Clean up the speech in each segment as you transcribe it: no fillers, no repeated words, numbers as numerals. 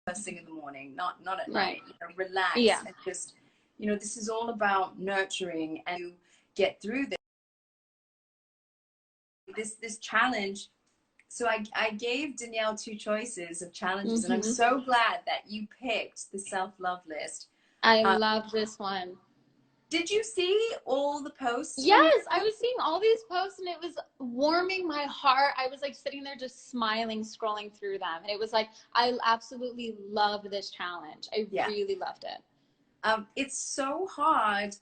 first thing in the morning, not at Right. night. Relax Yeah. and just, this is all about nurturing, and you get through this challenge. So I gave Danielle 2 choices of challenges, and I'm so glad that you picked the self-love list. I love this one. Did you see all the posts? Yes, I was seeing all these posts and it was warming my heart. I was like sitting there just smiling, scrolling through them. And it was like, I absolutely love this challenge. I really loved it. It's so hard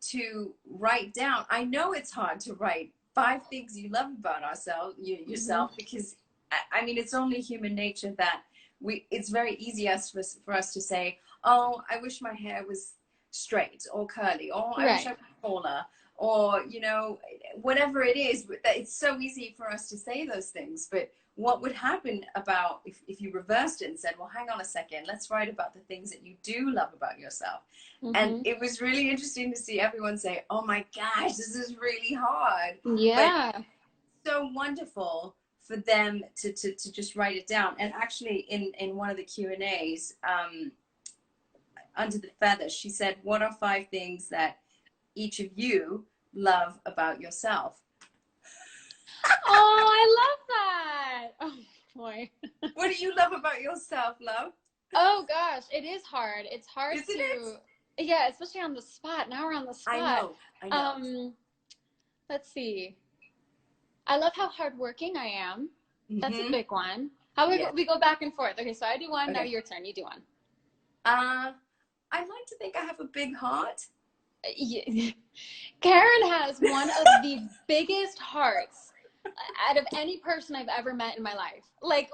to write down. I know it's hard to write 5 things you love about yourself, because I mean, it's only human nature that it's very easy for us to say, oh, I wish my hair was straight or curly, or I wish I was taller, or whatever it is. It's so easy for us to say those things. But what would happen about if you reversed it and said, well, hang on a second, let's write about the things that you do love about yourself. And it was really interesting to see everyone say, oh my gosh, this is really hard. But so wonderful for them to just write it down. And actually in one of the Q&As, Under the Feather, she said, what are 5 things that each of you love about yourself? Oh, I love that. Oh boy. What do you love about yourself, love? Oh gosh, it is hard. It's hard Isn't it? Yeah, especially on the spot. Now we're on the spot. I know. Let's see. I love how hardworking I am. That's a big one. How we go back and forth. Okay, so I do one. Now your turn. You do one. I like to think I have a big heart. Karen has one of the biggest hearts out of any person I've ever met in my life. Like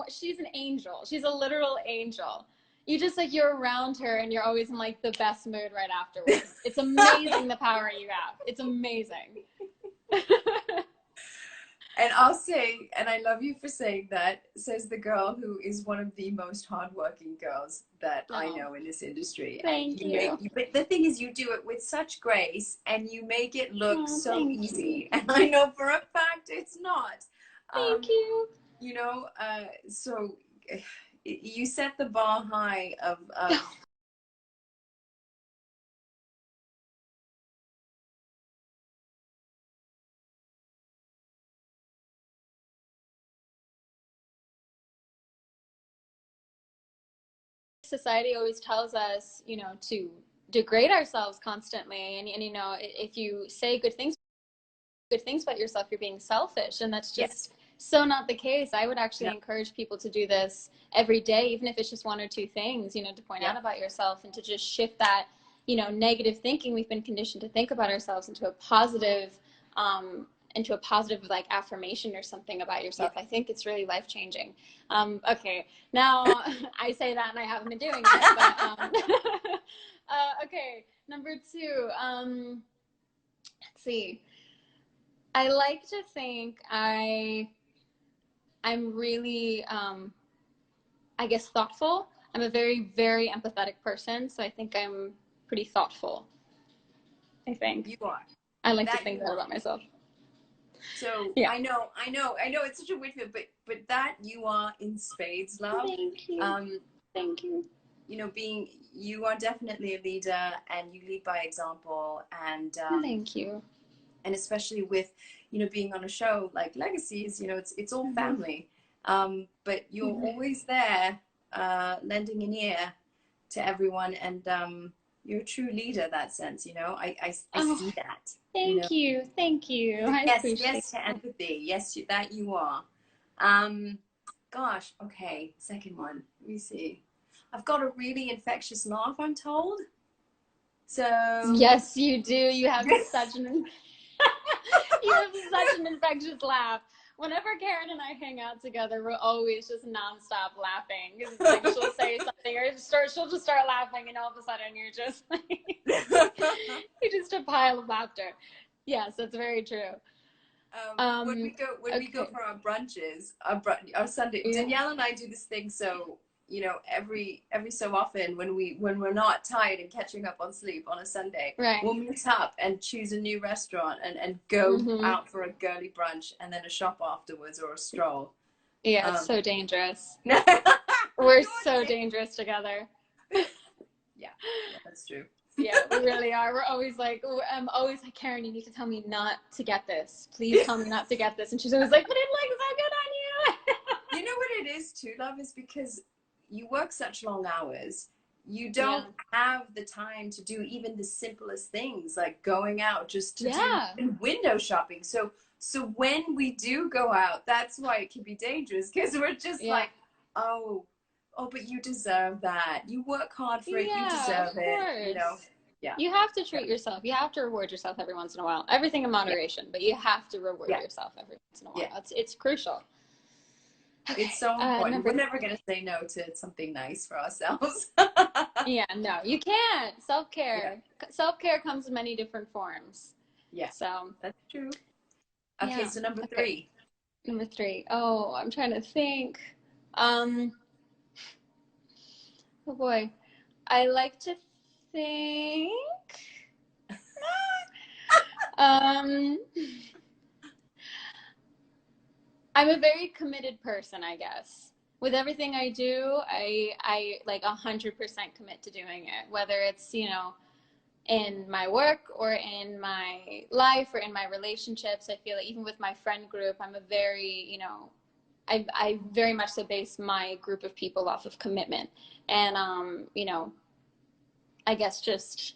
she's an angel. She's a literal angel. You just you're around her and you're always in like the best mood right afterwards. It's amazing the power you have. It's amazing. And I'll say, and I love you for saying that, says the girl who is one of the most hardworking girls that I know in this industry. Thank you. But the thing is, you do it with such grace, and you make it look so easy. And I know for a fact it's not. Thank you. So you set the bar high of society always tells us, to degrade ourselves constantly. And if you say good things about yourself, you're being selfish. And that's just so not the case. I would actually encourage people to do this every day, even if it's just 1 or 2 things, to point out about yourself and to just shift that, negative thinking we've been conditioned to think about ourselves into a positive, like affirmation or something about yourself. I think it's really life-changing. Okay, now I say that and I haven't been doing it, but okay, number 2, let's see. I like to think I'm really, I guess, thoughtful. I'm a very, very empathetic person, so I think I'm pretty thoughtful. I think. You are. I like to think that about myself. So I know it's such a weird feel, but that you are in spades, love. Thank you. Thank you. You are definitely a leader, and you lead by example, and thank you. And especially with being on a show like Legacies, it's all family, but you're always there, lending an ear to everyone, and you're a true leader in that sense. I see that. Thank you. Yes to empathy. Yes, that you are. Gosh, okay, second one. Let me see. I've got a really infectious laugh, I'm told. So yes, you do. You have such an infectious laugh. Whenever Karen and I hang out together, we're always just nonstop laughing. It's like she'll say something, or she'll just start laughing, and all of a sudden you're just you're just a pile of laughter. Yes, that's very true. When we go for our brunches, our Sunday, Danielle and I do this thing. So every so often when we're not tired and catching up on sleep on a Sunday, we'll meet up and choose a new restaurant and go out for a girly brunch and then a shop afterwards or a stroll. Yeah, it's so dangerous. We're so dangerous together. Yeah, that's true. Yeah, we really are. We're always like, I'm always like, Karen, you need to tell me not to get this. Please tell me not to get this. And she's always like, but it looks so good on you. You know what it is too, love, is because you work such long hours. You don't have the time to do even the simplest things like going out just to do window shopping. So when we do go out, that's why it can be dangerous, because we're just like, oh, but you deserve that. You work hard for it. You deserve it. You know. Yeah. You have to treat yourself. You have to reward yourself every once in a while. Everything in moderation, but you have to reward yourself every once in a while. It's crucial. Okay. It's so important. We're never going to say no to something nice for ourselves. Yeah, no, you can't. Self-care. Self-care comes in many different forms. Yeah. So that's true. Okay, so number 3. Number 3. Oh, I'm trying to think. Oh boy. I like to think. I'm a very committed person, I guess. With everything I do, I like 100% commit to doing it, whether it's, you know, in my work or in my life or in my relationships. I feel like even with my friend group, I'm a very, you know, I very much so base my group of people off of commitment. And, you know, I guess just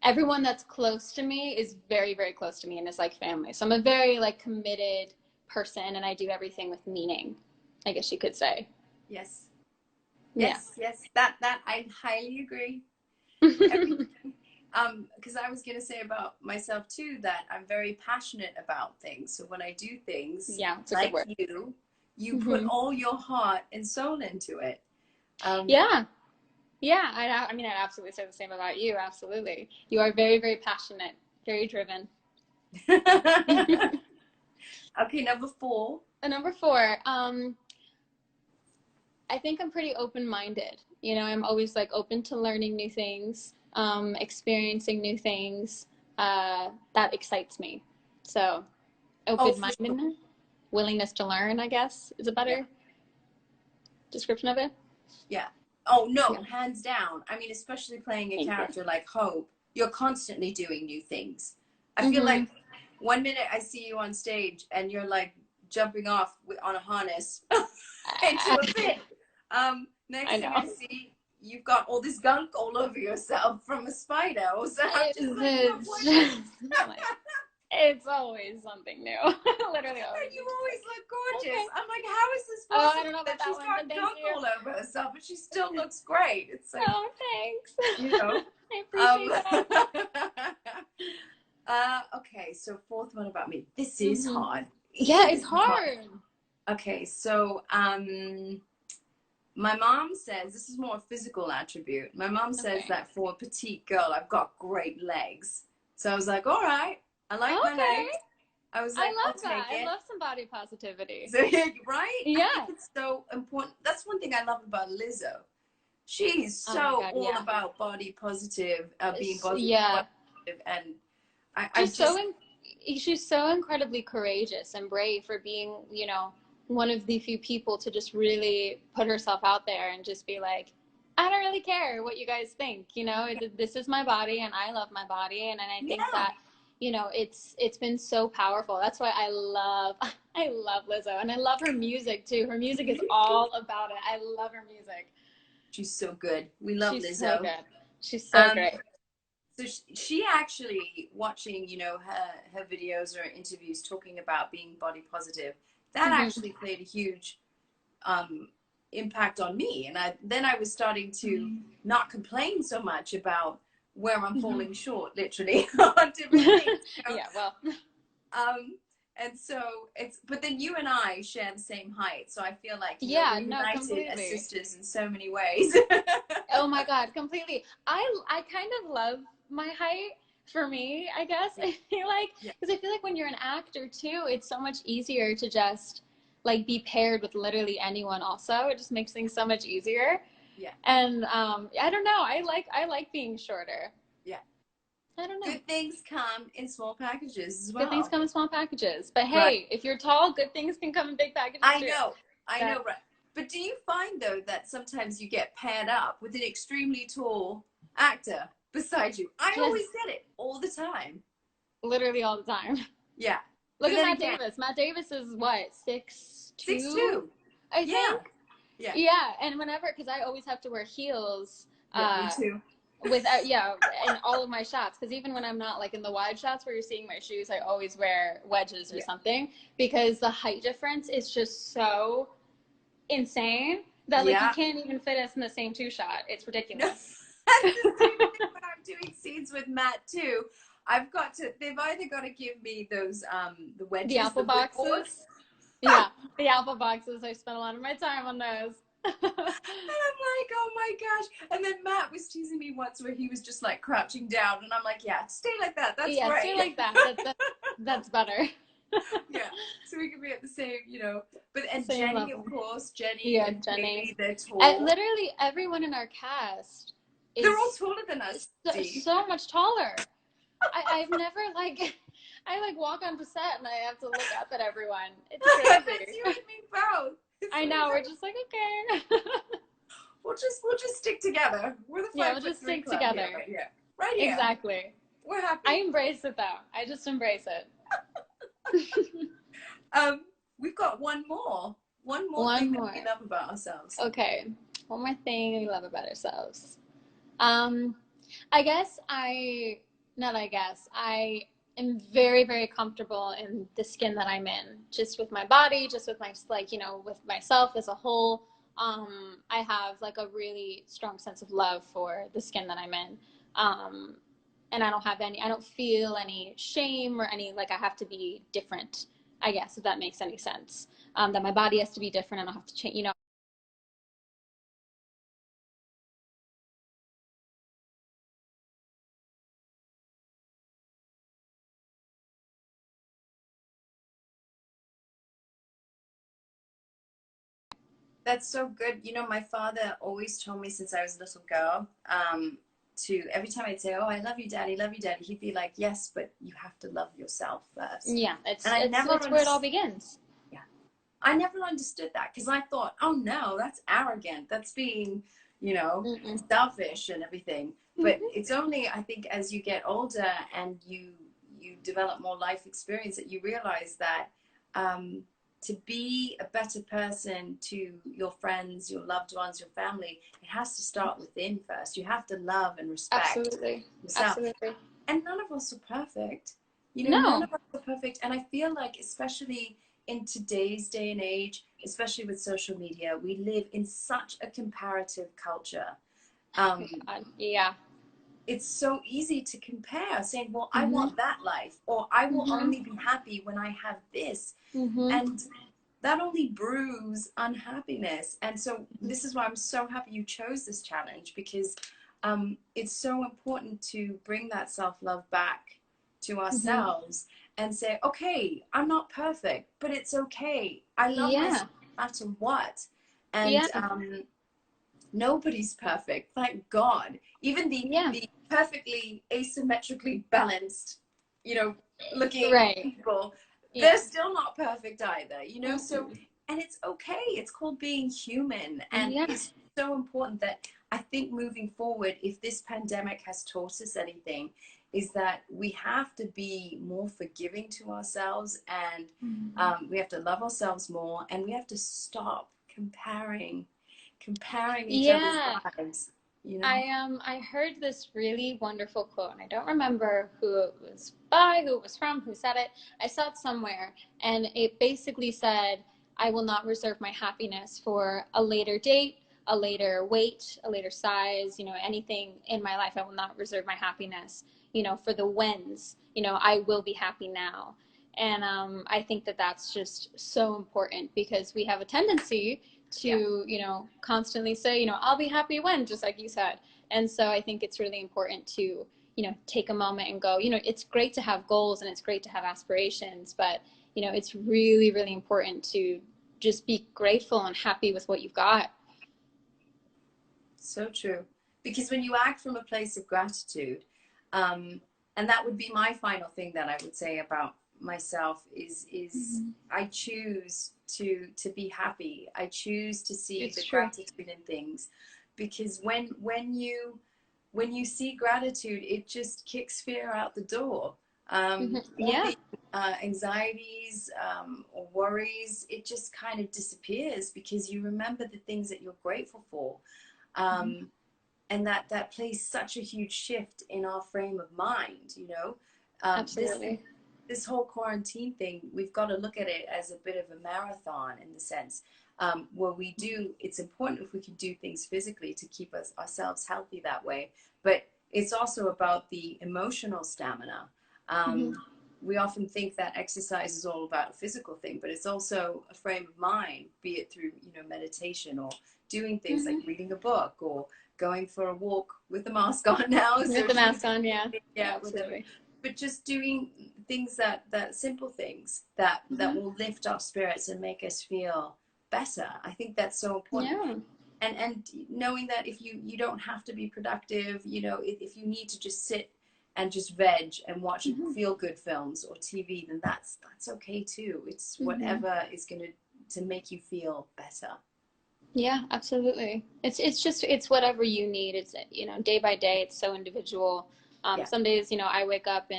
everyone that's close to me is very, very close to me and is like family. So I'm a very like committed person, and I do everything with meaning, I guess you could say. Yes. That I highly agree. Because I was going to say about myself too, that I'm very passionate about things. So when I do things, like you put all your heart and soul into it. I mean, I'd absolutely say the same about you. Absolutely. You are very, very passionate, very driven. Okay, number 4. Number 4, I think I'm pretty open-minded. You know, I'm always like open to learning new things, experiencing new things. That excites me. So open-mindedness, willingness to learn, I guess, is a better description of it. Yeah. Oh, no, hands down. I mean, especially playing a character like Hope, you're constantly doing new things. I feel like one minute I see you on stage and you're like jumping off on a harness into a pit. Next thing I see, you've got all this gunk all over yourself from a spider. So I'm just like, it's always something new. Literally always. You always look gorgeous. Okay. I'm like, how is this possible? I don't know about she's got gunk all over herself, but she still looks great. It's like, oh, thanks. You know. I appreciate that. Okay, so 4th one about me. This is hard. Yeah, it's hard. Okay, so my mom says, this is more a physical attribute. My mom says that for a petite girl, I've got great legs. So I was like, all right, I like my legs. I was like, I love that. I love some body positivity. So, right? Yeah. I think it's so important. That's one thing I love about Lizzo. She's so all about body positive, being body positive, and she's so incredibly courageous and brave for being, you know, one of the few people to just really put herself out there and just be like, I don't really care what you guys think, you know, this is my body and I love my body. And I think that, you know, it's been so powerful. That's why I love Lizzo, and I love her music too. Her music is all about it. I love her music. She's so good. We love Lizzo. She's so good. She's so great. So she actually, watching, you know, her videos or interviews talking about being body positive, that actually played a huge impact on me. And then I was starting to not complain so much about where I'm falling short, literally, on different things. You know? Yeah, well. And so but then you and I share the same height. So I feel like, we're united as sisters in so many ways. Oh my God, completely. I kind of love my height. For me, I guess, I feel like, because I feel like when you're an actor too, it's so much easier to just like be paired with literally anyone also. It just makes things so much easier. Yeah. And I don't know, I like being shorter. Yeah. I don't know. Good things come in small packages as well. Good things come in small packages. But hey, if you're tall, good things can come in big packages too. I know, right? But do you find though that sometimes you get paired up with an extremely tall actor beside you? I Yes, always get it all the time. literally all the time. Yeah. Look But at then Matt again, Davis. Matt Davis is what, 6'2", 6'2". I Yeah. think. Yeah. Yeah, and whenever, because I always have to wear heels, Yeah, me too. without, yeah, in all of my shots, because even when I'm not like in the wide shots where you're seeing my shoes, I always wear wedges or Yeah. something, because the height difference is just so insane that like you Yeah. can't even fit us in the same two shot. It's No, ridiculous. that's the same thing when I'm doing scenes with Matt too. I've got to, they've either got to give me those, the The wedges, apple the whitboards. boxes. Yeah, the apple boxes. I spent a lot of my time on those. And I'm like, oh my gosh. And then Matt was teasing me once where he was just like crouching down. And I'm like, yeah, stay like that. That's Yeah, great. stay like that. That's better. Yeah. So we can be at the same, you know. But, and Same Jenny, level. of course, Jenny Yeah, and Jenny. Kaylee, they're tall. Literally everyone in our cast They're all is taller than us, so, Dee. so much taller. I've never like I like walk onto set and I have to look up at everyone. It's That's crazy. you and me both. It's I know, we're just like, okay. we'll just stick together. We're the Yeah, 5'3" we'll just stick club together. here, right here. Right here. Exactly. We're happy. I embrace it though. I just embrace it. We've got one more. One more One thing more. that we love about ourselves. Okay. One more thing we love about ourselves. I guess I, not I guess, I am very, very comfortable in the skin that I'm in, just with my body, just with my, like, you know, with myself as a whole. I have like a really strong sense of love for the skin that I'm in. And I don't feel any shame or any, like I have to be different, I guess, if that makes any sense. That my body has to be different. I don't have to change, you know. That's so good. You know, my father always told me since I was a little girl, to every time I'd say, "Oh, I love you, daddy," he'd be like, "Yes, but you have to love yourself first." Yeah, And I never it's where it all begins. yeah, I never understood that because I thought, "Oh no, that's arrogant. That's being, you know, Mm-mm. selfish and everything." But it's only, I think, as you get older and you develop more life experience that you realize that. To be a better person to your friends, your loved ones, your family, it has to start within first. You have to love and respect Absolutely. yourself. Absolutely. And none of us are perfect. You know, none No. of us are perfect. And I feel like, especially in today's day and age, especially with social media, we live in such a comparative culture. Yeah. It's so easy to compare, saying, well, I Mm-hmm. want that life, or I will Mm-hmm. only be happy when I have this. Mm-hmm. And that only brews unhappiness. And so this is why I'm so happy you chose this challenge, because it's so important to bring that self-love back to ourselves and say, okay, I'm not perfect, but it's okay. I love myself no matter what. And Yeah. nobody's perfect, thank God. Even the perfectly asymmetrically balanced, you know, looking people, they're still not perfect either, you know. So, and it's okay, it's called being human. And it's so important that I think moving forward, if this pandemic has taught us anything, is that we have to be more forgiving to ourselves, and we have to love ourselves more, and we have to stop comparing each other's lives, you know. I heard this really wonderful quote, and I don't remember who it was by, who it was from, who said it. I saw it somewhere, and it basically said, I will not reserve my happiness for a later date, a later weight, a later size, you know, anything in my life. I will not reserve my happiness, you know, for the whens. You know, I will be happy now. And I think that that's just so important, because we have a tendency to, you know, constantly say, you know, I'll be happy when, just like you said. And so I think it's really important to, you know, take a moment and go, you know, it's great to have goals and it's great to have aspirations, but, you know, it's really, really important to just be grateful and happy with what you've got. So true. Because when you act from a place of gratitude, and that would be my final thing that I would say about myself is I choose to be happy. I choose to see It's the true. gratitude in things, because when you see gratitude, it just kicks fear out the door. All Yeah. the anxieties or worries, it just kind of disappears because you remember the things that you're grateful for. And that plays such a huge shift in our frame of mind, you know. Absolutely. This whole quarantine thing, we've got to look at it as a bit of a marathon, in the sense where it's important if we can do things physically to keep ourselves healthy that way, but it's also about the emotional stamina. We often think that exercise is all about a physical thing, but it's also a frame of mind, be it through, you know, meditation, or doing things like reading a book, or going for a walk with the mask on now. With the mask on, yeah. Yeah, absolutely. But just doing things that simple things that will lift our spirits and make us feel better. I think that's so important. Yeah. And knowing that if you don't have to be productive, you know, if you need to just sit and just veg and watch feel good films or TV, then that's okay too. It's whatever is going to make you feel better. Yeah, absolutely. It's whatever you need. It's, you know, day by day, it's so individual. Some days, you know, I wake up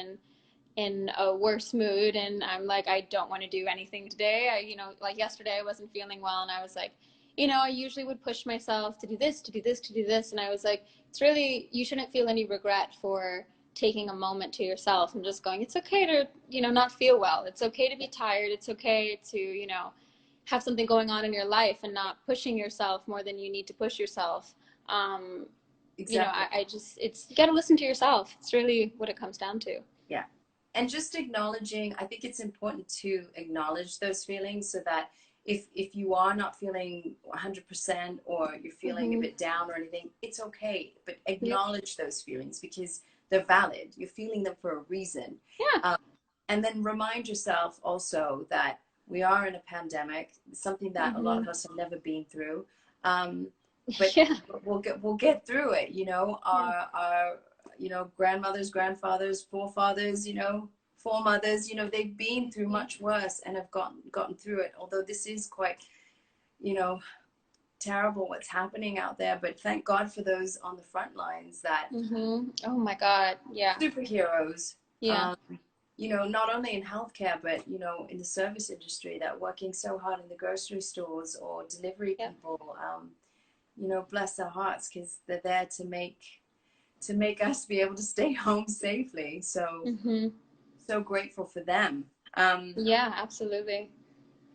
in a worse mood and I'm like, I don't want to do anything today. You know, like yesterday I wasn't feeling well and I was like, you know, I usually would push myself to do this, to do this, to do this. And I was like, it's really, you shouldn't feel any regret for taking a moment to yourself and just going, it's okay to, you know, not feel well. It's okay to be tired. It's okay to, you know, have something going on in your life and not pushing yourself more than you need to push yourself. Exactly. You know, I just, you got to listen to yourself. It's really what it comes down to. Yeah. And just acknowledging, I think it's important to acknowledge those feelings, so that if you are not feeling 100%, or you're feeling a bit down or anything, it's okay. But acknowledge those feelings, because they're valid. You're feeling them for a reason. Yeah. And then remind yourself also that we are in a pandemic, something that a lot of us have never been through. But we'll get through it. You know, our you know, grandmothers, grandfathers, forefathers, you know, foremothers, you know, they've been through much worse and have gotten through it. Although this is quite, you know, terrible what's happening out there, but thank God for those on the front lines that oh my God, yeah, superheroes. Yeah. You know, not only in healthcare, but, you know, in the service industry, that working so hard in the grocery stores or delivery people. You know, bless their hearts, because they're there to make us be able to stay home safely. So so grateful for them. Yeah, absolutely.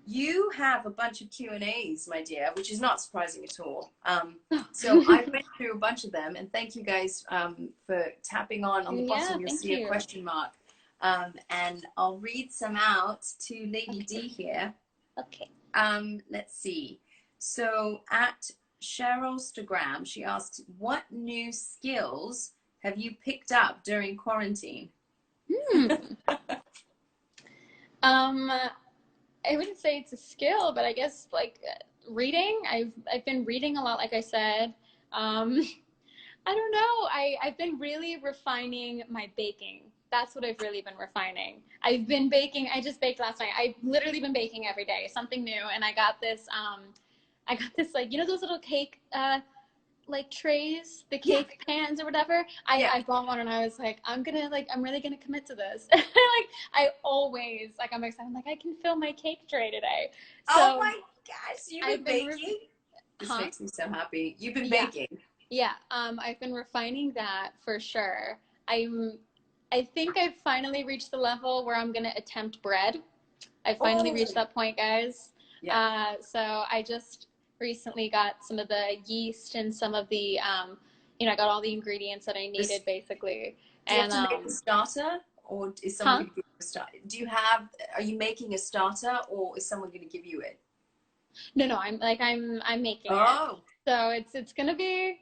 You have a bunch of Q&As, my dear, which is not surprising at all. So I went through a bunch of them, and thank you guys for tapping on the bottom. You'll see a question mark, and I'll read some out to Lady D here. Okay. Let's see. So at Cherylstagram, she asks, what new skills have you picked up during quarantine? I wouldn't say it's a skill, but I guess like reading. I've been reading a lot, like I said. I don't know. I've been really refining my baking. That's what I've really been refining. I've been baking. I just baked last night. I've literally been baking every day, something new. And I got this like, you know, those little cake like trays, the cake pans or whatever. I bought one and I was like, I'm really gonna commit to this. I always, like, I'm excited. I'm like, I can fill my cake tray today. So oh my gosh, you've been baking? This makes me so happy. You've been baking. Yeah, I've been refining that for sure. I think I've finally reached the level where I'm gonna attempt bread. I finally reached that point, guys. Yeah. So I just recently got some of the yeast and some of the, you know, I got all the ingredients that I needed basically. Do you have to make a starter, or is someone going to give you a starter? Are you making a starter, or is someone going to give you it? No, I'm making it. So it's going to be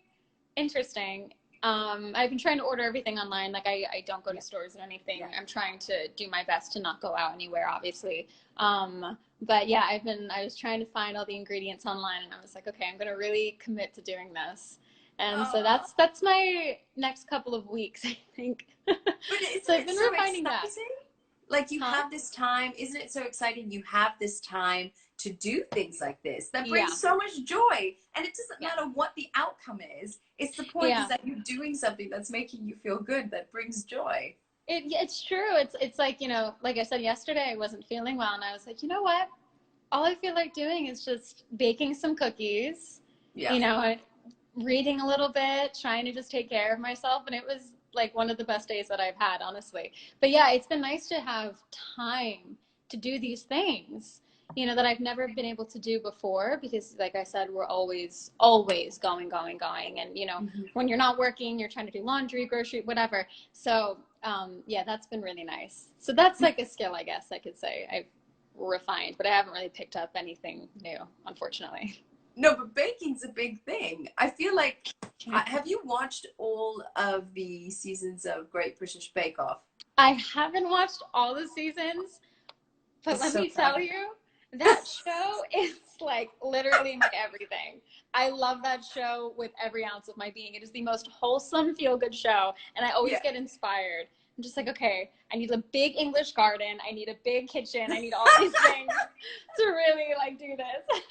interesting. I've been trying to order everything online. Like I don't go to stores or anything. I'm trying to do my best to not go out anywhere, obviously. But yeah, I was trying to find all the ingredients online, and I was like, okay, I'm gonna really commit to doing this. And so that's my next couple of weeks, I think. But so I've been refining that. Like you have this time. Isn't it so exciting? You have this time to do things like this that brings so much joy. And it doesn't matter what the outcome is. It's the point is that you're doing something that's making you feel good, that brings joy. It's true. It's like, you know, like I said yesterday, I wasn't feeling well, and I was like, you know what? All I feel like doing is just baking some cookies, you know, reading a little bit, trying to just take care of myself. And it was like one of the best days that I've had, honestly. But yeah, it's been nice to have time to do these things, you know, that I've never been able to do before, because like I said, we're always going. And, you know, when you're not working, you're trying to do laundry, grocery, whatever. So yeah, that's been really nice. So that's like a skill, I guess I could say I've refined, but I haven't really picked up anything new, unfortunately. No, but baking's a big thing. I feel like, have you watched all of the seasons of Great British Bake Off? I haven't watched all the seasons, but let me tell you, that show is like literally my everything. I love that show with every ounce of my being. It is the most wholesome, feel-good show, and I always get inspired. I'm just like, okay, I need a big English garden. I need a big kitchen. I need all these things to really like do this.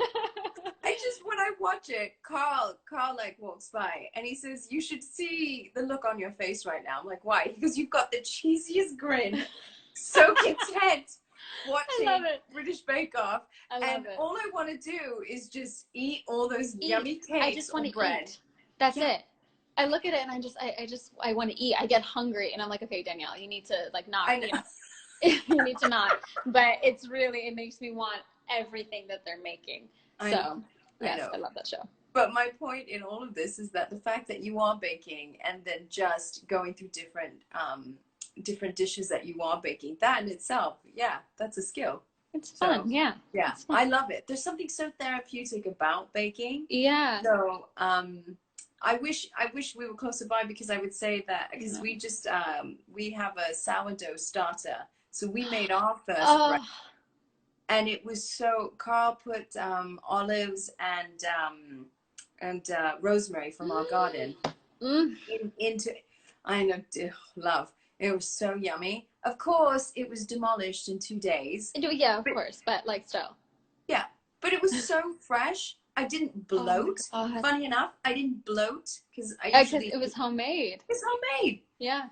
When I watch it, Carl like walks by and he says, you should see the look on your face right now. I'm like, why? He goes, you've got the cheesiest grin, so content watching British Bake Off. And all I want to do is just eat all those yummy cakes. I just want to eat. That's it. I look at it and I want to eat. I get hungry and I'm like, okay, Danielle, you need to like not, you know, you need to not. But it's really, it makes me want everything that they're making. So yes, I love that show. But my point in all of this is that the fact that you are baking and then just going through different dishes that you are baking, that in itself, that's a skill. It's fun. Yeah. I love it. There's something so therapeutic about baking. Yeah. So, I wish we were closer by, because I would say that, because we just, we have a sourdough starter. So we made our first bread. And it was so, Carl put olives and rosemary from our garden into, I know, love. It was so yummy. Of course, it was demolished in 2 days. Yeah, of course, but like still. Yeah, but it was so fresh. I didn't bloat. Funny enough, I didn't bloat because it was homemade. It's homemade. Yeah.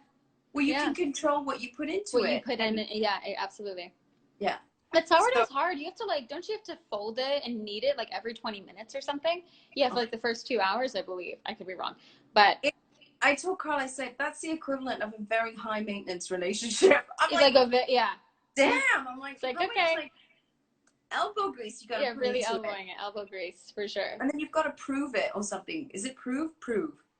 Well, you can control what you put into it. What you put in it. Yeah, absolutely. Yeah. But sourdough is hard. You have to like, don't you have to fold it and knead it like every 20 minutes or something? Yeah, for like the first 2 hours, I believe. I could be wrong. But I told Carl, I said, that's the equivalent of a very high maintenance relationship. I'm it's like a damn. I'm like, it's like, okay. Much, like, elbow grease you got to put really into elbowing it. Elbow grease, for sure. And then you've got to prove it or something. Is it prove?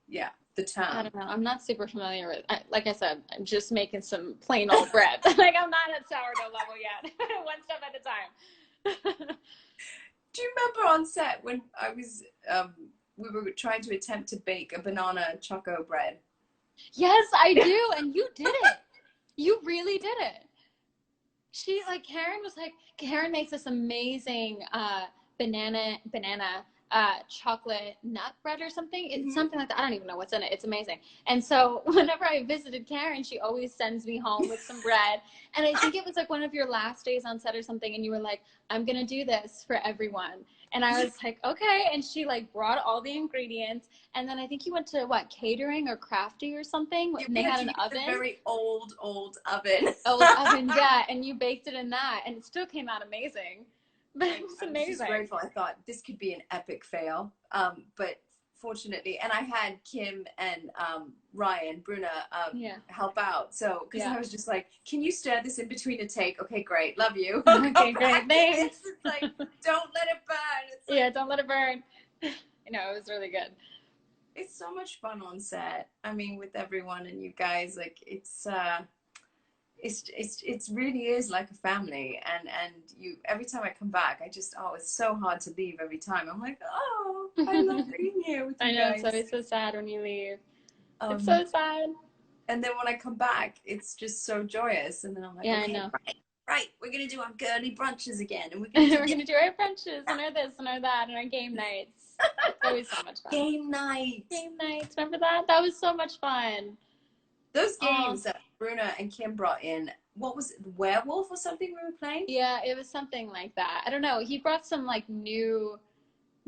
Yeah, the term. I don't know. I'm not super familiar with like I said, I'm just making some plain old bread. Like, I'm not at sourdough level yet. One step at a time. Do you remember on set when I was, we were trying to attempt to bake a banana choco bread? Yes, I do. And you did it. You really did it. She, like, Karen makes this amazing banana chocolate nut bread or something. It's something like that. I don't even know what's in it. It's amazing. And so whenever I visited Karen, she always sends me home with some bread. And I think it was like one of your last days on set or something. And you were like, I'm going to do this for everyone. And I was like, okay. And she like brought all the ingredients. And then I think you went to catering or crafty or something. And they had an oven. A very old oven. Old oven, yeah. And you baked it in that. And it still came out amazing. But it was amazing. I was just grateful. I thought this could be an epic fail. But fortunately, and I had Kim and Ryan Bruna help out. So, because I was just like, can you stir this in between a take? Okay, great. Love you. Okay, great. Thanks. It's like, don't let it burn. It's like, yeah, don't let it burn. You know, it was really good. It's so much fun on set. I mean, with everyone and you guys, like, it's really is like a family, and you, every time I come back, I just, it's so hard to leave every time. I'm like, I love being here with you guys. I know, it's so sad when you leave. It's so sad. And then when I come back, it's just so joyous, and then I'm like, yeah, I know. Right, we're gonna do our girly brunches again, and we're gonna do our brunches and our this and our that and our game nights. It's always so much fun. Game nights, remember that? That was so much fun. Those games Bruna and Kim brought in, what was it, werewolf or something we were playing? Yeah, it was something like that. I don't know. He brought some like new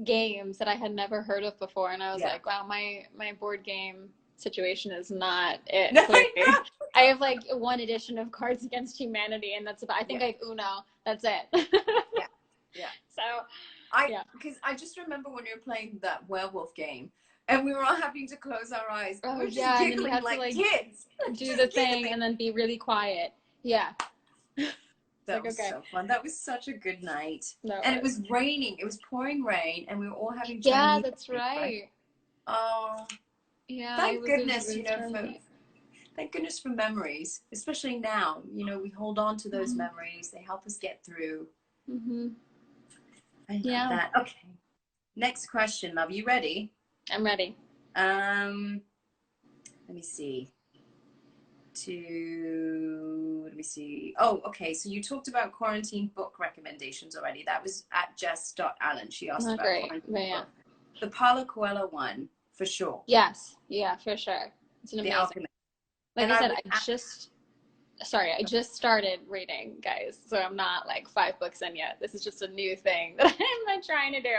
games that I had never heard of before, and I was Yeah. like, wow, my board game situation is not it. No, I Clearly, know. I have like one edition of Cards Against Humanity, and that's about. I think Yeah. I have Uno. That's it. Yeah. Yeah. So, yeah. Because I just remember when we were playing that werewolf game and we were all having to close our eyes. Oh We were just yeah, and then you giggling have to like like kids. do the Just thing giggling. and then be really quiet. Yeah. That Like, was okay. so fun. That was such a good night. That And it was. was raining. It was pouring rain and we were all having Yeah, Chinese that's food, right? right. Oh, Yeah, thank it was goodness, really charming. thank goodness for memories, especially now. We hold on to those Mm-hmm. memories. They help us get through. Mm-hmm. I love Yeah, that. Okay. Next question, love. You ready? I'm ready. Um, let me see. Let me see. Oh, okay. So you talked about quarantine book recommendations already. That was at Jess.Allen. She asked Not about great, quarantine but yeah. book. The Paulo Coelho one, for sure. Yes, yeah, for sure. It's an The amazing. Alchemist. Like And I I said, would, I just started reading, guys. So I'm not like 5 books in yet. This is just a new thing that I'm trying to do.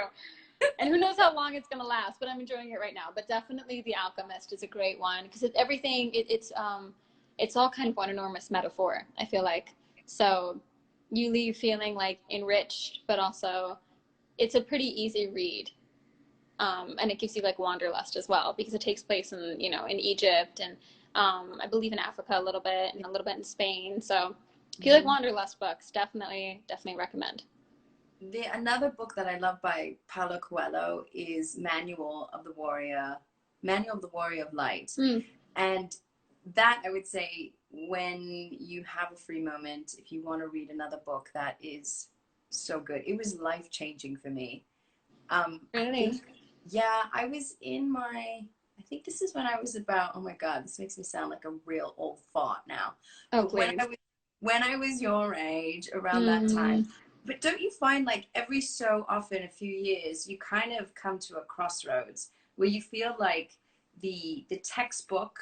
And who knows how long it's gonna last, but I'm enjoying it right now. But definitely The Alchemist is a great one because it's all kind of one enormous metaphor, I feel like. So you leave feeling like enriched, but also it's a pretty easy read. And it gives you like wanderlust as well because it takes place in Egypt and I believe in Africa a little bit and a little bit in Spain. So if you like wanderlust books, definitely recommend. Another book that I love by Paulo Coelho is Manual of the Warrior of Light. Mm. And that I would say when you have a free moment, if you want to read another book that is so good. It was life-changing for me. Really? I was I think this is when I was about, oh my God, this makes me sound like a real old fart now. Oh, But please. when I was your age, around that Mm. time, but don't you find like every so often, a few years, you kind of come to a crossroads where you feel like the textbook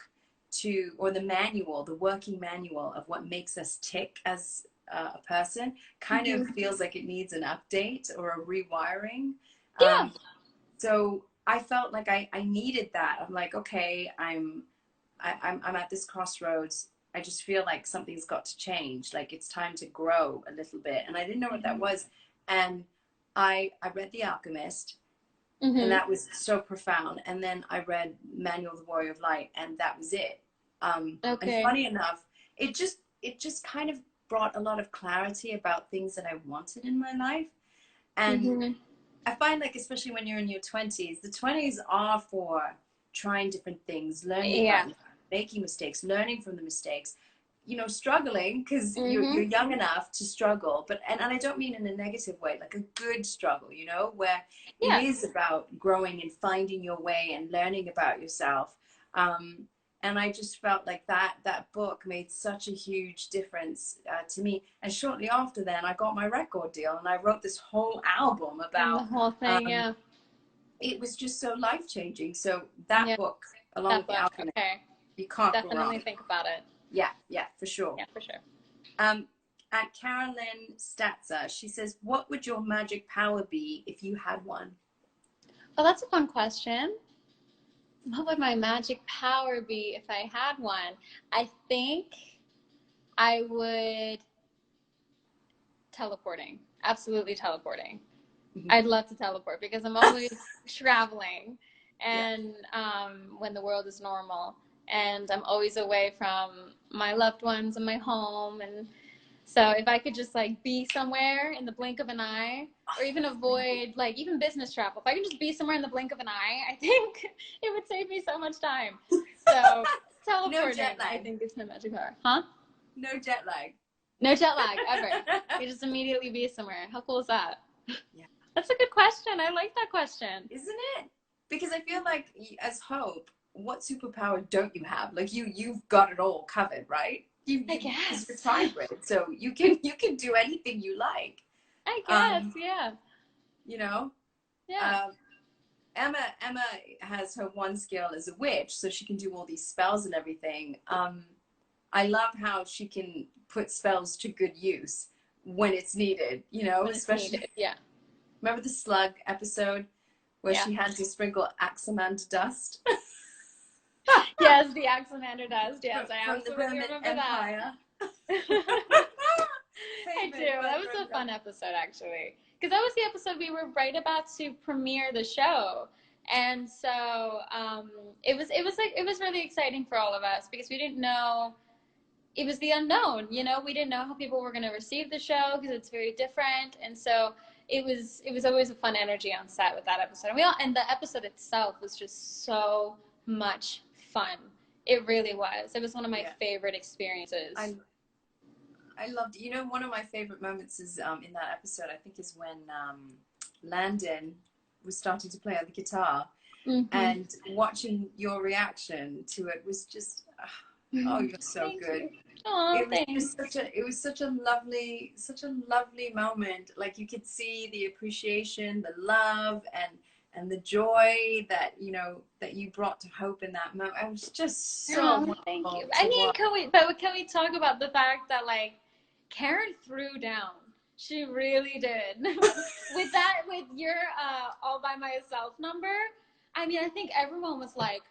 or the manual, the working manual of what makes us tick as a person kind of Mm-hmm. feels like it needs an update or a rewiring. Yeah. So I felt like I needed that. I'm like, okay, I'm at this crossroads. I just feel like something's got to change. Like it's time to grow a little bit. And I didn't know what that Mm-hmm. was. And I read The Alchemist, and Mm-hmm. that was so profound. And then I read Manual of the Warrior of Light, and that was it. And Okay. funny enough, it just kind of brought a lot of clarity about things that I wanted in my life. And Mm-hmm. I find like, especially when you're in your 20s, the 20s are for trying different things, learning about Yeah. yourself, making mistakes, learning from the mistakes, struggling because you're Mm-hmm. young enough to struggle. But, and I don't mean in a negative way, like a good struggle, where it Yeah. is about growing and finding your way and learning about yourself. And I just felt like that book made such a huge difference to me. And shortly after then, I got my record deal and I wrote this whole album And the about. whole thing, Um, yeah. it was just so life changing. So that Yeah. book, along That with The book. Alchemist, Okay. you can't go Definitely wrong. think about it. Yeah, for sure. Yeah, for sure. Um, at Carolyn Statzer, she says, "What would your magic power be if you had one?" Oh, that's a fun question. What would my magic power be if I had one? I think I would teleporting. Absolutely teleporting. Mhm. I'd love to teleport because I'm always traveling Yeah. and when the world is normal and I'm always away from my loved ones and my home and so if I could just like be somewhere in the blink of an eye or even avoid like even business travel, if I can just be somewhere in the blink of an eye, I think it would save me so much time. So No jet teleporting, I lag. think is my magic power. Huh? No jet lag. No jet lag ever. You just immediately be somewhere. How cool is that? Yeah. That's a good question. I like that question. Isn't it? Because I feel like as Hope, what superpower don't you have? Like you've got it all covered, right? I Because you're guess. hybrid, so you can do anything you like. I guess, Um, yeah. you know. Yeah. Um, Emma has her one skill as a witch, so she can do all these spells and everything. I love how she can put spells to good use when it's needed, you know, when it's especially needed. Yeah. remember the slug episode where Yeah. she had to sprinkle Axamander dust Yes, the Axamander dust. Yes, I from the absolutely Roman remember Empire. that. I do. Famous That was a fun episode, actually, because that was the episode we were right about to premiere the show, and so it was really exciting for all of us because we didn't know. It was the unknown, you know. We didn't know how people were going to receive the show because it's very different, and so it was always a fun energy on set with that episode. And the episode itself was just so much fun. It really was. It was one of my favorite experiences. I loved it. You know, one of my favorite moments is in that episode, I think, is when Landon was starting to play on the guitar, and watching your reaction to it was just, oh, you're so good. You. Oh, It was such a lovely moment. Like, you could see the appreciation, the love, and the joy that, you know, that you brought to Hope in that moment. It was just so thank you. wonderful I mean, watch. can we talk about the fact that, like, Karen threw down? She really did. with your all by myself number. I mean, I think everyone was like,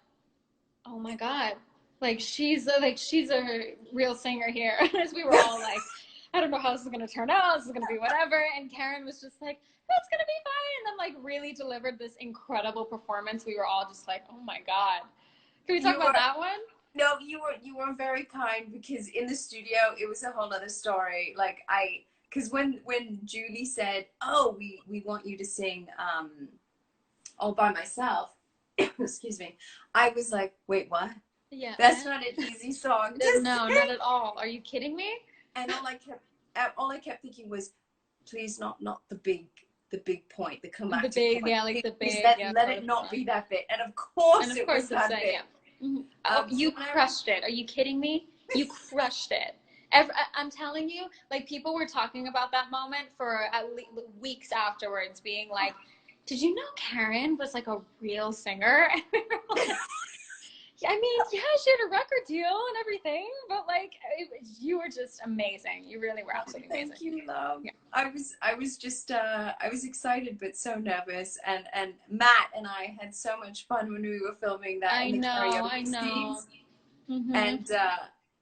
"Oh my god, like she's a real singer here." As we were all like, "I don't know how this is gonna turn out. This is gonna be whatever." And Karen was just like, "That's gonna be fine," and then like really delivered this incredible performance. We were all just like, "Oh my god." Can we talk about that one? No, you were very kind, because in the studio it was a whole other story. Like, because when Julie said, "Oh, we want you to sing all by myself," excuse me, I was like, "Wait, what? Yeah, That's not an easy song." No, not at all. Are you kidding me? And all I kept thinking was, please not the big point, the climactic point. Yeah, like the big. Let it not be that bit. And of course it was that bit. Yeah. Mm-hmm. Oh, you crushed it. Are you kidding me? You crushed it. I'm telling you, like, people were talking about that moment for at least weeks afterwards, being like, "Did you know Karen was like a real singer?" I mean, yeah, she had a record deal and everything, but like, you were just amazing. You really were absolutely amazing. Thank you, love. Yeah. I was just I was excited but so nervous, and Matt and I had so much fun when we were filming that in the karaoke scenes.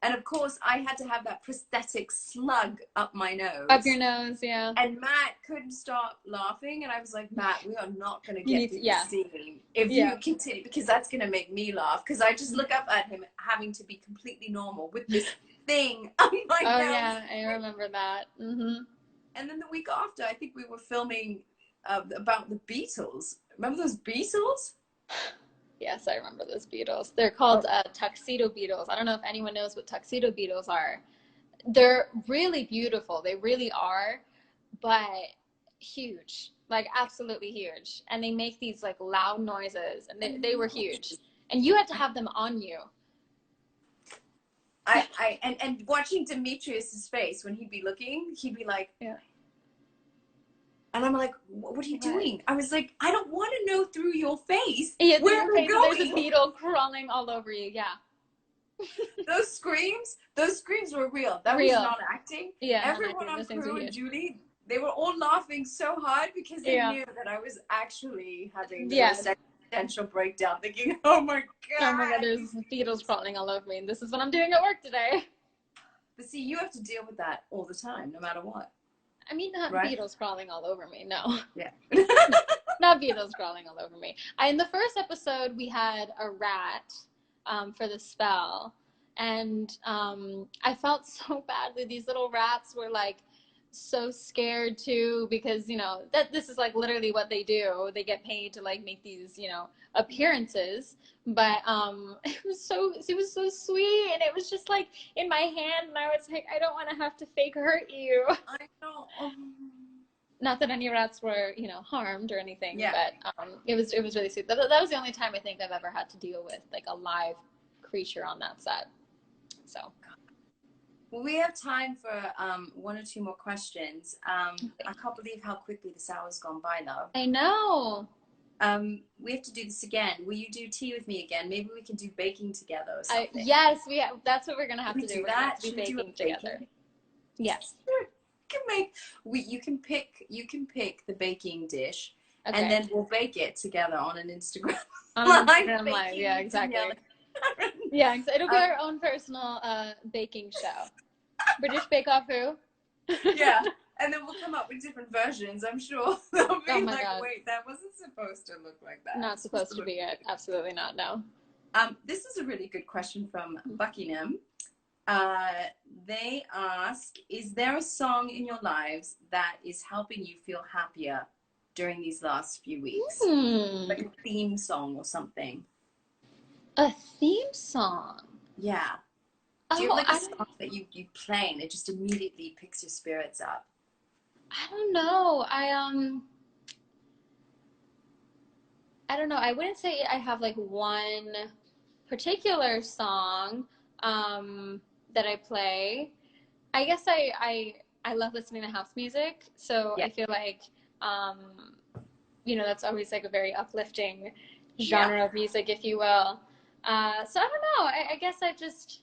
And of course I had to have that prosthetic slug up my nose. Up your nose, yeah. And Matt couldn't stop laughing, and I was like, "Matt, we are not going to get through this scene if you continue, because that's going to make me laugh." Because I just look up at him having to be completely normal with this thing up my nose. Oh yeah, I remember that. And then the week after, I think we were filming about the Beatles. Remember those Beatles? Yes, I remember those Beatles. They're called tuxedo Beatles. I don't know if anyone knows what tuxedo Beatles are. They're really beautiful. They really are, but huge, like absolutely huge. And they make these like loud noises, and they were huge. And you had to have them on you. And watching Demetrius's face when he'd be looking, he'd be like, yeah. And I'm like, "What are you doing?" I was like, "I don't want to know through your face where we're going." There's a beetle crawling all over you. Yeah. Those screams were real. That was not acting. Yeah. Everyone on crew and Julie, they were all laughing so hard because they knew that I was actually having this existential breakdown, thinking, "Oh my god, there's beetles crawling all over me, and this is what I'm doing at work today." But see, you have to deal with that all the time, no matter what. I mean, not beetles crawling all over me. No. Yeah. Not beetles crawling all over me. In the first episode, we had a rat for the spell. And I felt so badly. These little rats were like so scared too, because, you know, that this is like literally what they do. They get paid to like make these, you know, appearances. But it was so sweet, and it was just like in my hand, and I was like, I don't want to have to fake hurt you. I know. Not that any rats were, you know, harmed or anything, but it was really sweet. That was the only time I think I've ever had to deal with like a live creature on that set. So, well, we have time for one or two more questions. I can't believe how quickly this hour's gone by, though. I know. We have to do this again. Will you do tea with me again? Maybe we can do baking together or something. Yes, that's what we're gonna have Should to we do. do We're gonna have that? to be Should we do a baking together. baking? Yes. Sure. You can pick the baking dish, Okay. and then we'll bake it together on an Instagram Live. Yeah, exactly. Danielle. Yeah, it'll be our own personal baking show. British Bake Off who? Yeah, and then we'll come up with different versions. I'm sure they'll be like, God. wait, that wasn't supposed to look like that. Not supposed to be it. Absolutely not. No. This is a really good question from Buckingham. They ask, is there a song in your lives that is helping you feel happier during these last few weeks? Like a theme song or something. A theme song? Yeah. Do you have like a song that you play and it just immediately picks your spirits up? I don't know. I don't know. I wouldn't say I have like one particular song that I play. I guess I love listening to house music, so I feel like that's always like a very uplifting genre of music, if you will. So I don't know. I guess I've just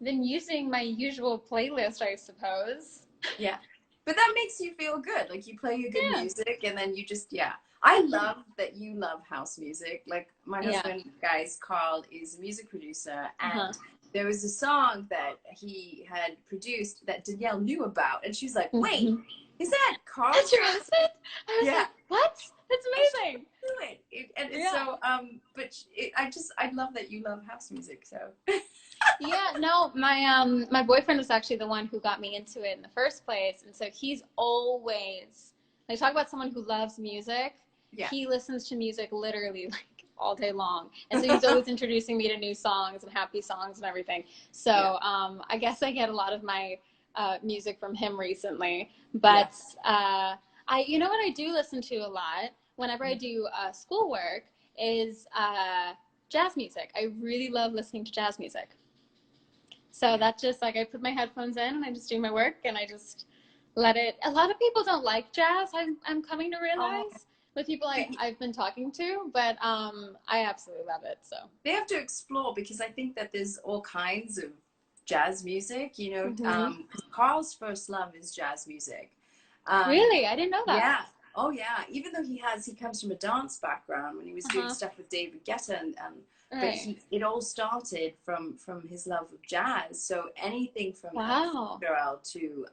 been using my usual playlist, I suppose. Yeah. But that makes you feel good. Like you play your good music and then you just, I love that you love house music. Like my husband, guys, Carl, is a music producer, and there was a song that he had produced that Danielle knew about, and she's like, wait, is that Carl? That's your husband? I was like, what? That's amazing. I love that you love house music, so. Yeah, no, my boyfriend was actually the one who got me into it in the first place, and so he's always, like, talk about someone who loves music. He listens to music literally like all day long, and so he's always introducing me to new songs and happy songs and everything. So I guess I get a lot of my music from him recently, but you know what I do listen to a lot whenever I do schoolwork is jazz music. I really love listening to jazz music. So that's just like I put my headphones in and I just do my work and I just let it. A lot of people don't like jazz. I'm coming to realize with people I've been talking to, but I absolutely love it. So they have to explore, because I think that there's all kinds of jazz music. You know, Carl's first love is jazz music. Really, I didn't know that. Yeah. Oh yeah. Even though he comes from a dance background when he was doing stuff with David Guetta but it all started from his love of jazz. So anything from Girl to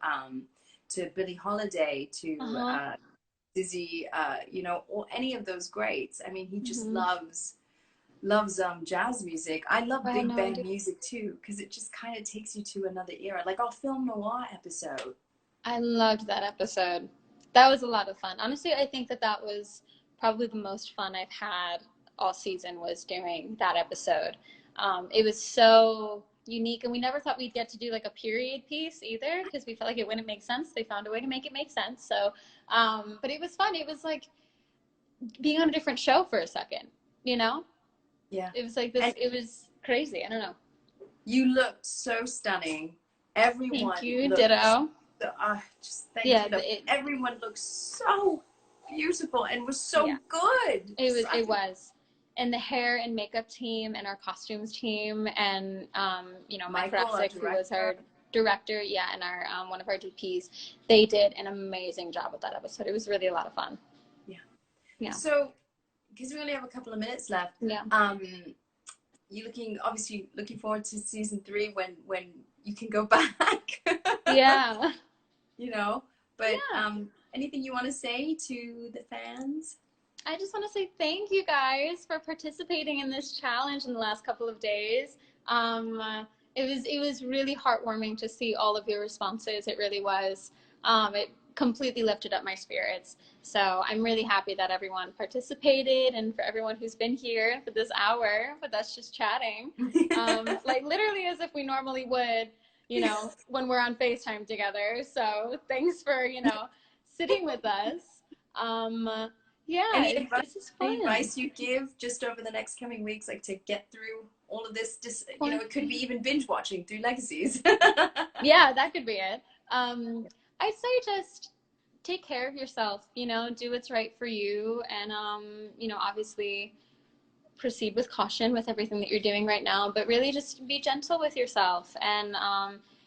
Billie Holiday to Dizzy, or any of those greats. I mean, he just loves jazz music. I love big band music too, because it just kind of takes you to another era. Like our film noir episode. I loved that episode. That was a lot of fun. Honestly, I think that was probably the most fun I've had all season, was doing that episode. It was so unique, and we never thought we'd get to do like a period piece either, because we felt like it wouldn't make sense. They found a way to make it make sense. So, but it was fun. It was like being on a different show for a second, you know? Yeah. It was like this. It was crazy. I don't know. You looked so stunning. Everyone. Thank you. Ditto. Just thank you. Everyone looked so beautiful and was so good. It was. And the hair and makeup team and our costumes team and Mike Rapsick, who was our director, and our one of our DPs, they did an amazing job with that episode. It was really a lot of fun. Yeah. So, because we only have a couple of minutes left, you're obviously looking forward to season 3 when you can go back. Yeah. But anything you want to say to the fans? I just want to say thank you guys for participating in this challenge in the last couple of days. It was really heartwarming to see all of your responses. It really was. It completely lifted up my spirits. So I'm really happy that everyone participated, and for everyone who's been here for this hour with us just chatting, like literally as if we normally would, when we're on FaceTime together. So thanks for, sitting with us. Any advice you give just over the next coming weeks, like to get through all of this? Just it could be even binge watching through Legacies. Yeah, that could be it. I'd say just take care of yourself, you know, do what's right for you. And, you know, obviously proceed with caution with everything that you're doing right now, but really just be gentle with yourself. And,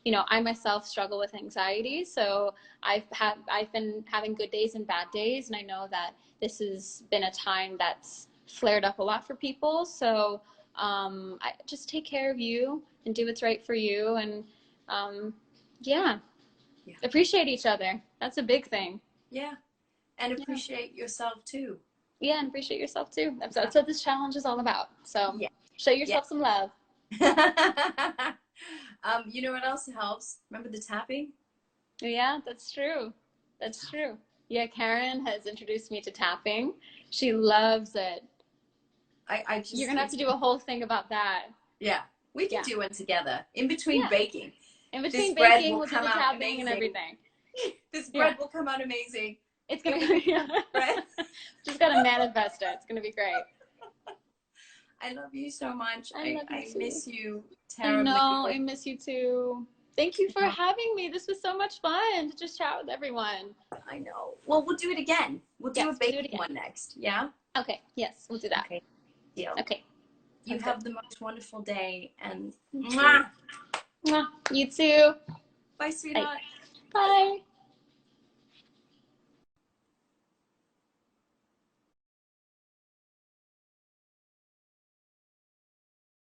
you know, I myself struggle with anxiety. So I've been having good days and bad days. And I know that this has been a time that's flared up a lot for people. So, I just take care of you and do what's right for you. And, yeah, appreciate each other. That's a big thing. Yeah. And appreciate yourself too. Yeah, and appreciate yourself too. That's what this challenge is all about. So show yourself some love. You know what else helps? Remember the tapping? Yeah, that's true. That's true. Yeah, Karen has introduced me to tapping. She loves it. I just, you're gonna have to do a whole thing about that. Yeah, we can do it together in between baking. In between baking, we'll do the tapping amazing. and everything. This bread will come out amazing. It's gonna be just gotta manifest it. It's gonna be great. I love you so much. I miss you terribly. I know, I miss you too. Thank you for having me. This was so much fun to just chat with everyone. I know. Well, we'll do it again. We'll do a baking one next. Yeah? Okay. Yes, we'll do that. Okay. Deal. Okay. You have the most wonderful day, and mwah. Mwah. You too. Bye, sweetheart. Bye.